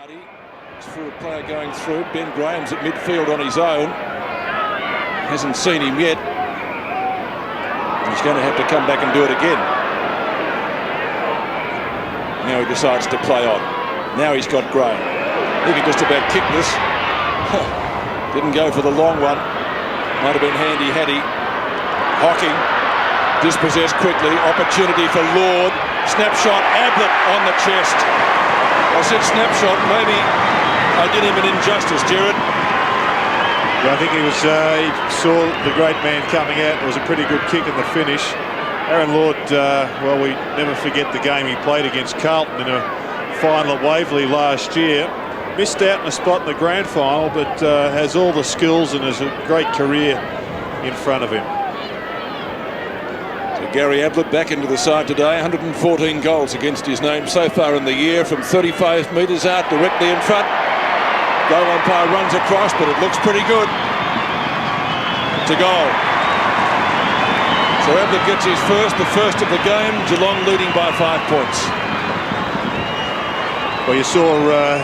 Cardi. It's for a player going through. Ben Graham's at midfield on his own. Hasn't seen him yet. He's going to have to come back and do it again. Now he decides to play on. Now he's got Graham. He could just about kick this. Didn't go for the long one. Might have been handy had he. Hocking. Dispossessed quickly. Opportunity for Lord. Snapshot. Ablett on the chest. I said snapshot. Maybe I did him an injustice, Jared. Yeah, I think he saw the great man coming out. It was a pretty good kick in the finish. Aaron Lord, well, we never forget the game he played against Carlton in a final at Waverley last year. Missed out in a spot in the grand final, but has all the skills and has a great career in front of him. So Gary Ablett back into the side today. 114 goals against his name so far in the year from 35 metres out directly in front. Goal umpire runs across, but it looks pretty good. To goal. So Ablett gets his first, the first of the game. Geelong leading by 5 points. Well, you saw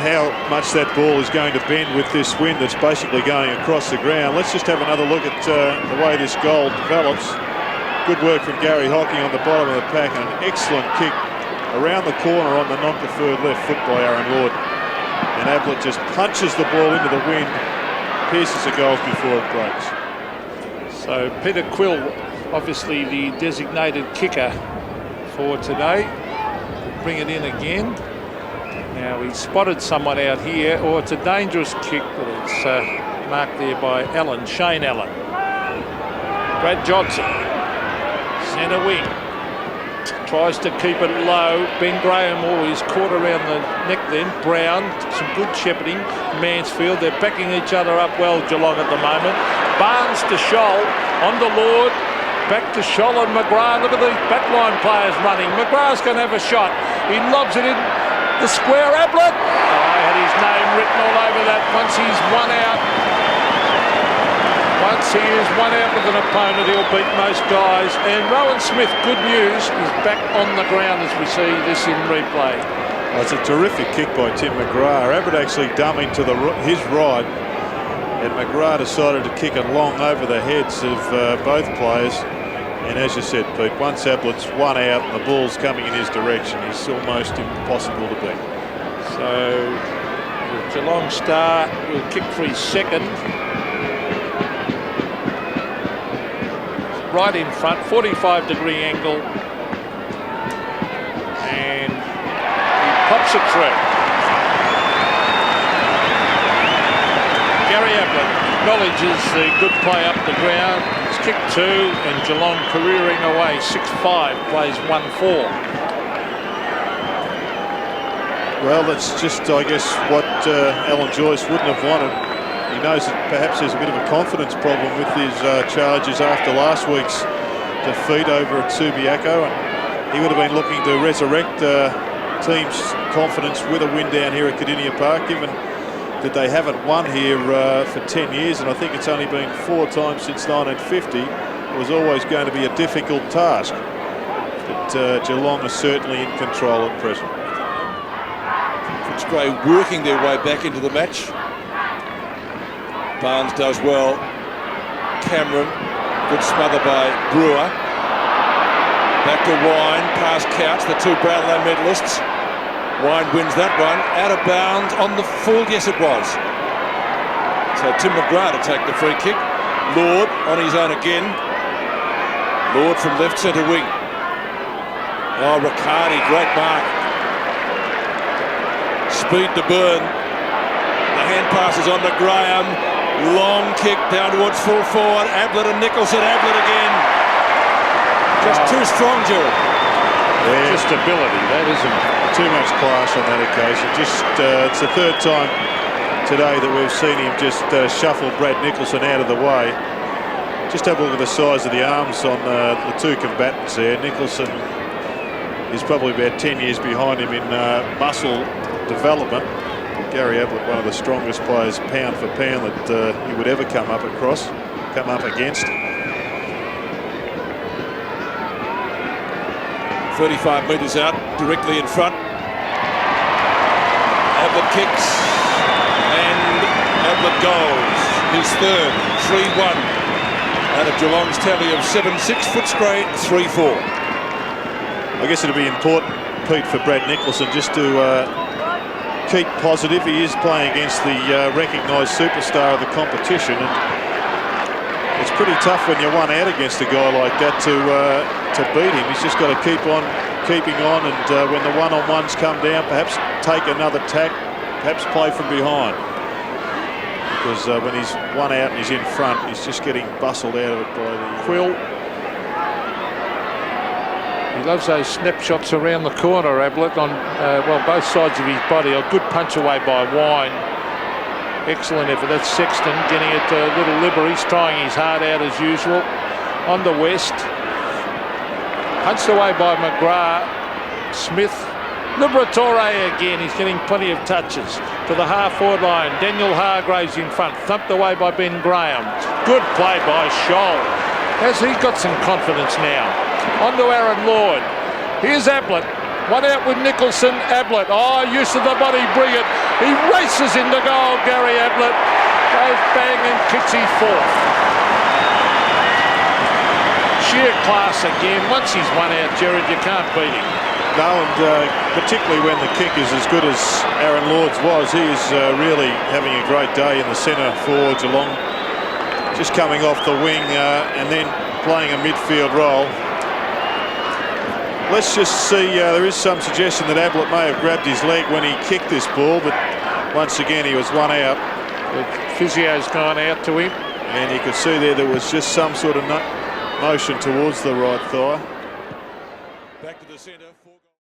how much that ball is going to bend with this wind that's basically going across the ground. Let's just have another look at the way this goal develops. Good work from Gary Hocking on the bottom of the pack, and an excellent kick around the corner on the non-preferred left foot by Aaron Lord. And Ablett just punches the ball into the wind, pierces the goals before it breaks. So Peter Quill, obviously the designated kicker for today. Bring it in again. Now he spotted someone out here. Oh, it's a dangerous kick, but it's marked there by Allen, Shane Allen. Brad Johnson, centre wing. Tries to keep it low. Ben Graham always caught around the neck then. Brown, some good shepherding. Mansfield, they're backing each other up well, Geelong at the moment. Barnes to Scholl, on to Lord. Back to Scholl and McGrath. Look at these backline players running. McGrath's going to have a shot. He lobs it in the square. Ablett. Oh, had his name written all over that. Once he's one out. Once he is one out with an opponent, he'll beat most guys. And Rowan Smith, good news, is back on the ground as we see this in replay. Well, it's a terrific kick by Tim McGrath. Abbott actually dumbing to his right, and McGrath decided to kick it long over the heads of both players. And as you said, Pete, once Ablett's one out and the ball's coming in his direction, he's almost impossible to beat. So the Geelong Star will kick for his second. Right in front, 45-degree angle, and he pops it through. Gary Ablett acknowledges the good play up the ground. It's kicked 2, and Geelong careering away 6-5, plays 1-4. Well, that's just, I guess, what Alan Joyce wouldn't have wanted. He knows that perhaps there's a bit of a confidence problem with his charges after last week's defeat over at Subiaco, and he would have been looking to resurrect team's confidence with a win down here at Kardinia Park, given that they haven't won here for 10 years, and I think it's only been 4 times since 1950. It was always going to be a difficult task, but Geelong is certainly in control at present. Footscray working their way back into the match. Barnes does well. Cameron, good smother by Brewer. Back to Wine, past Couch, the 2 Brownlow medalists. Wine wins that one, out of bounds on the full, yes it was. So Tim McGrath to take the free kick. Lord on his own again. Lord from left centre wing. Oh, Riccardi, great mark. Speed to burn. The hand passes on to Graham. Long kick down towards full forward. Ablett and Nicholson. Ablett again. Just too strong, Gerald. Yeah. Just ability, that isn't it? Too much class on that occasion. Just it's the 3rd time today that we've seen him just shuffle Brad Nicholson out of the way. Just have a look at the size of the arms on the 2 combatants there. Nicholson is probably about 10 years behind him in muscle development. Gary Ablett, one of the strongest players pound for pound that he would ever come up against. 35 metres out, directly in front. Ablett kicks, and Ablett goals. His third, 3-1. Out of Geelong's tally of 7-6, Footscray 3-4. I guess it'll be important, Pete, for Brad Nicholson just to keep positive. He is playing against the recognised superstar of the competition, and it's pretty tough when you're one out against a guy like that to beat him. He's just got to keep on keeping on, and when the one-on-ones come down, perhaps take another tack, perhaps play from behind. Because when he's one out and he's in front, he's just getting bustled out of it by the Quill. He loves those snapshots around the corner, Ablett, on well, both sides of his body. A good punch away by Wine. Excellent effort. That's Sexton getting it to Little Libber. He's trying his heart out as usual. On the West. Punched away by McGrath. Smith. Liberatore again. He's getting plenty of touches. To the half-forward line. Daniel Hargraves in front. Thumped away by Ben Graham. Good play by Scholl. Has he got some confidence now? On to Aaron Lord. Here's Ablett. One out with Nicholson. Ablett. Oh, use of the body, brilliant. He races into goal, Gary Ablett. Goes bang and kicks his fourth. Sheer class again. Once he's one out, Gerard, you can't beat him. No, and particularly when the kick is as good as Aaron Lord's was, he is really having a great day in the centre for Geelong. Just coming off the wing and then playing a midfield role. Let's just see, there is some suggestion that Ablett may have grabbed his leg when he kicked this ball, but once again he was one out. The physio's gone out to him. And you could see there was just some sort of motion towards the right thigh.